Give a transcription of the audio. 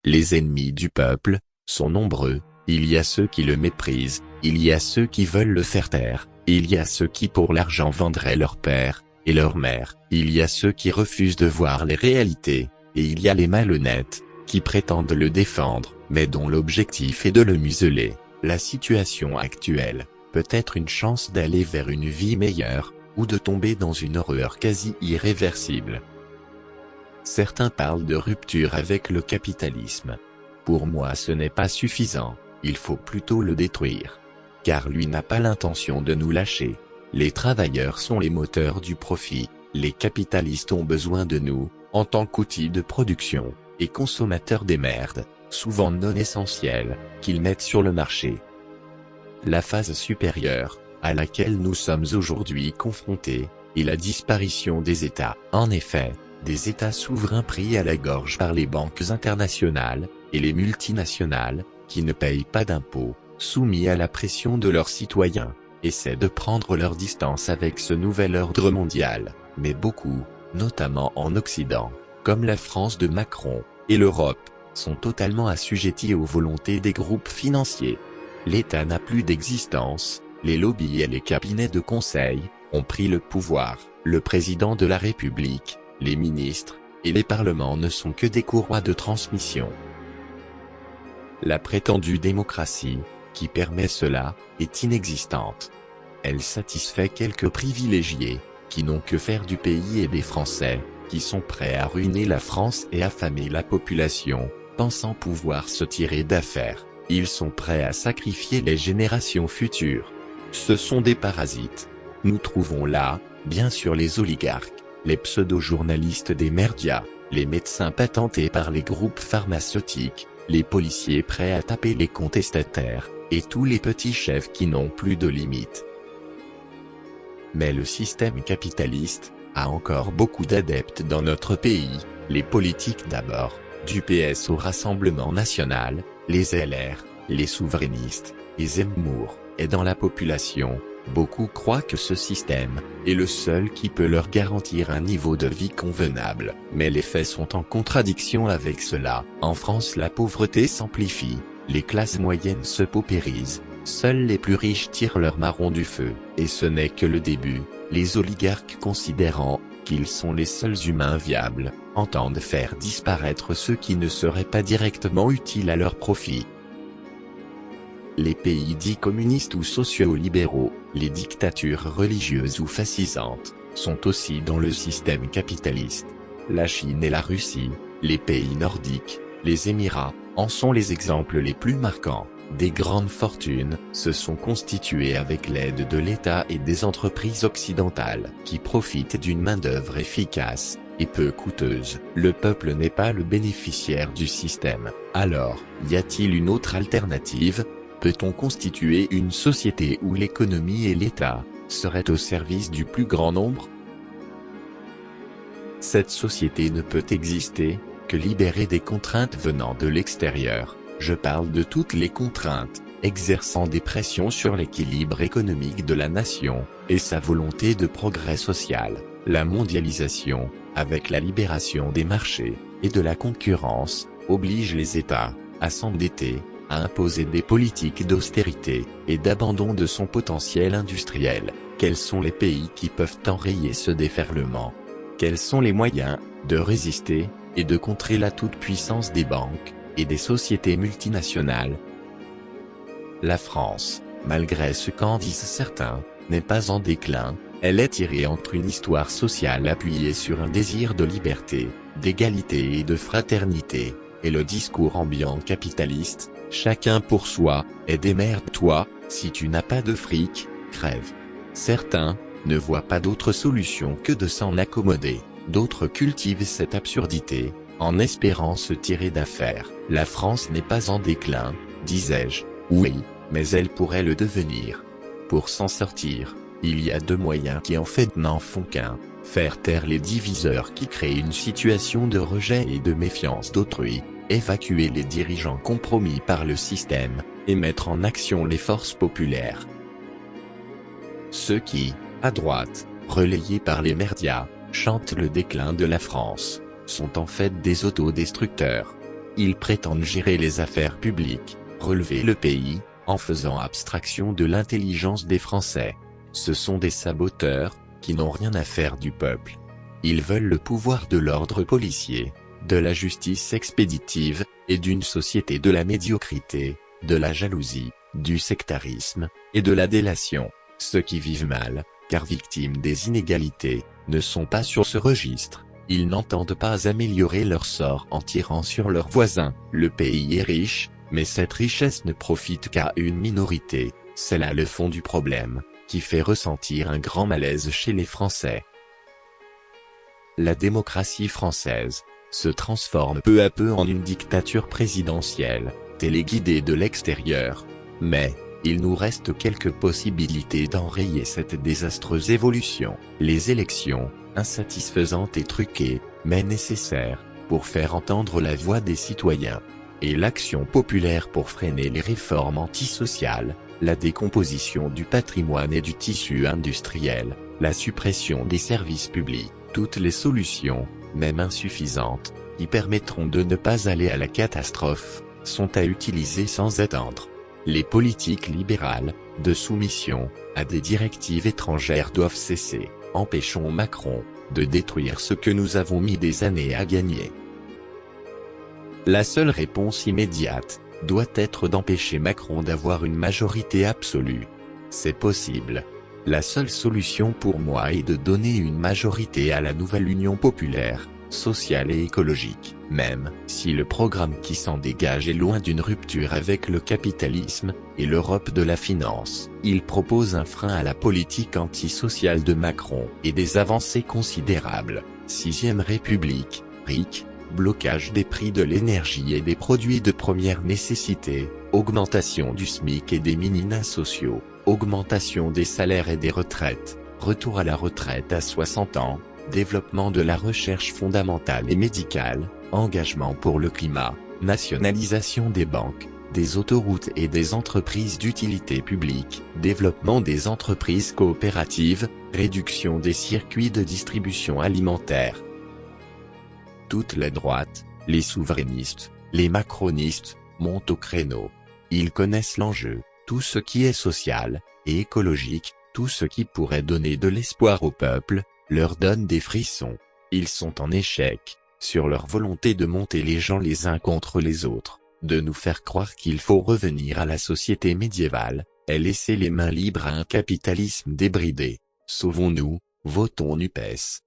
Les ennemis du peuple sont nombreux, il y a ceux qui le méprisent, il y a ceux qui veulent le faire taire, il y a ceux qui pour l'argent vendraient leur père et leur mère, il y a ceux qui refusent de voir les réalités, et il y a les malhonnêtes, qui prétendent le défendre, mais dont l'objectif est de le museler. La situation actuelle peut être une chance d'aller vers une vie meilleure, ou de tomber dans une horreur quasi irréversible. Certains parlent de rupture avec le capitalisme. Pour moi ce n'est pas suffisant, il faut plutôt le détruire. Car lui n'a pas l'intention de nous lâcher. Les travailleurs sont les moteurs du profit, les capitalistes ont besoin de nous, en tant qu'outils de production, et consommateurs des merdes, souvent non essentielles, qu'ils mettent sur le marché. La phase supérieure, à laquelle nous sommes aujourd'hui confrontés, est la disparition des États. En effet, des États souverains pris à la gorge par les banques internationales, et les multinationales, qui ne payent pas d'impôts, soumis à la pression de leurs citoyens, essaient de prendre leur distance avec ce nouvel ordre mondial, mais beaucoup, notamment en Occident, comme la France de Macron, et l'Europe, sont totalement assujettis aux volontés des groupes financiers. L'État n'a plus d'existence, les lobbies et les cabinets de conseil ont pris le pouvoir, le président de la République, les ministres, et les parlements ne sont que des courroies de transmission. La prétendue démocratie, qui permet cela, est inexistante. Elle satisfait quelques privilégiés, qui n'ont que faire du pays et des Français, qui sont prêts à ruiner la France et affamer la population, pensant pouvoir se tirer d'affaire. Ils sont prêts à sacrifier les générations futures. Ce sont des parasites. Nous trouvons là, bien sûr les oligarques, les pseudo-journalistes des médias, les médecins patentés par les groupes pharmaceutiques, les policiers prêts à taper les contestataires, et tous les petits chefs qui n'ont plus de limites. Mais le système capitaliste a encore beaucoup d'adeptes dans notre pays, les politiques d'abord, du PS au Rassemblement National, les LR, les souverainistes, et Zemmour, et dans la population, beaucoup croient que ce système est le seul qui peut leur garantir un niveau de vie convenable. Mais les faits sont en contradiction avec cela. En France la pauvreté s'amplifie, les classes moyennes se paupérisent, seuls les plus riches tirent leur marron du feu. Et ce n'est que le début, les oligarques considérant qu'ils sont les seuls humains viables, entendent faire disparaître ceux qui ne seraient pas directement utiles à leur profit. Les pays dits communistes ou socio-libéraux, les dictatures religieuses ou fascisantes, sont aussi dans le système capitaliste. La Chine et la Russie, les pays nordiques, les Émirats, en sont les exemples les plus marquants. Des grandes fortunes se sont constituées avec l'aide de l'État et des entreprises occidentales qui profitent d'une main-d'œuvre efficace et peu coûteuse. Le peuple n'est pas le bénéficiaire du système. Alors, y a-t-il une autre alternative ? Peut-on constituer une société où l'économie et l'État seraient au service du plus grand nombre ? Cette société ne peut exister que libérée des contraintes venant de l'extérieur. Je parle de toutes les contraintes, exerçant des pressions sur l'équilibre économique de la nation, et sa volonté de progrès social. La mondialisation, avec la libération des marchés, et de la concurrence, oblige les États à s'endetter, à imposer des politiques d'austérité, et d'abandon de son potentiel industriel. Quels sont les pays qui peuvent enrayer ce déferlement ? Quels sont les moyens de résister, et de contrer la toute-puissance des banques et des sociétés multinationales? La France, malgré ce qu'en disent certains, n'est pas en déclin, elle est tirée entre une histoire sociale appuyée sur un désir de liberté, d'égalité et de fraternité, et le discours ambiant capitaliste, chacun pour soi, et démerde-toi, si tu n'as pas de fric, crève. Certains ne voient pas d'autre solution que de s'en accommoder, d'autres cultivent cette absurdité, en espérant se tirer d'affaire. La France n'est pas en déclin, disais-je, oui, mais elle pourrait le devenir. Pour s'en sortir, il y a deux moyens qui en fait n'en font qu'un, faire taire les diviseurs qui créent une situation de rejet et de méfiance d'autrui, évacuer les dirigeants compromis par le système, et mettre en action les forces populaires. Ceux qui, à droite, relayés par les médias, chantent le déclin de la France, sont en fait des autodestructeurs. Ils prétendent gérer les affaires publiques, relever le pays, en faisant abstraction de l'intelligence des Français. Ce sont des saboteurs, qui n'ont rien à faire du peuple. Ils veulent le pouvoir de l'ordre policier, de la justice expéditive, et d'une société de la médiocrité, de la jalousie, du sectarisme, et de la délation. Ceux qui vivent mal, car victimes des inégalités, ne sont pas sur ce registre. Ils n'entendent pas améliorer leur sort en tirant sur leurs voisins. Le pays est riche, mais cette richesse ne profite qu'à une minorité. C'est là le fond du problème, qui fait ressentir un grand malaise chez les Français. La démocratie française se transforme peu à peu en une dictature présidentielle, téléguidée de l'extérieur. Mais, il nous reste quelques possibilités d'enrayer cette désastreuse évolution. Les élections, insatisfaisantes et truquées, mais nécessaires, pour faire entendre la voix des citoyens. Et l'action populaire pour freiner les réformes antisociales, la décomposition du patrimoine et du tissu industriel, la suppression des services publics. Toutes les solutions, même insuffisantes, qui permettront de ne pas aller à la catastrophe, sont à utiliser sans attendre. Les politiques libérales, de soumission, à des directives étrangères doivent cesser. Empêchons Macron, de détruire ce que nous avons mis des années à gagner. La seule réponse immédiate, doit être d'empêcher Macron d'avoir une majorité absolue. C'est possible. La seule solution pour moi est de donner une majorité à la nouvelle Union populaire, sociale et écologique. Même si le programme qui s'en dégage est loin d'une rupture avec le capitalisme et l'Europe de la finance, il propose un frein à la politique antisociale de Macron et des avancées considérables. 6e République, RIC, blocage des prix de l'énergie et des produits de première nécessité, augmentation du SMIC et des minima sociaux, augmentation des salaires et des retraites, retour à la retraite à 60 ans, développement de la recherche fondamentale et médicale, engagement pour le climat, nationalisation des banques, des autoroutes et des entreprises d'utilité publique, développement des entreprises coopératives, réduction des circuits de distribution alimentaire. Toute la droite, les souverainistes, les macronistes, montent au créneau. Ils connaissent l'enjeu, tout ce qui est social et écologique, tout ce qui pourrait donner de l'espoir au peuple, leur donne des frissons. Ils sont en échec, sur leur volonté de monter les gens les uns contre les autres, de nous faire croire qu'il faut revenir à la société médiévale, et laisser les mains libres à un capitalisme débridé. Sauvons-nous, votons NUPES.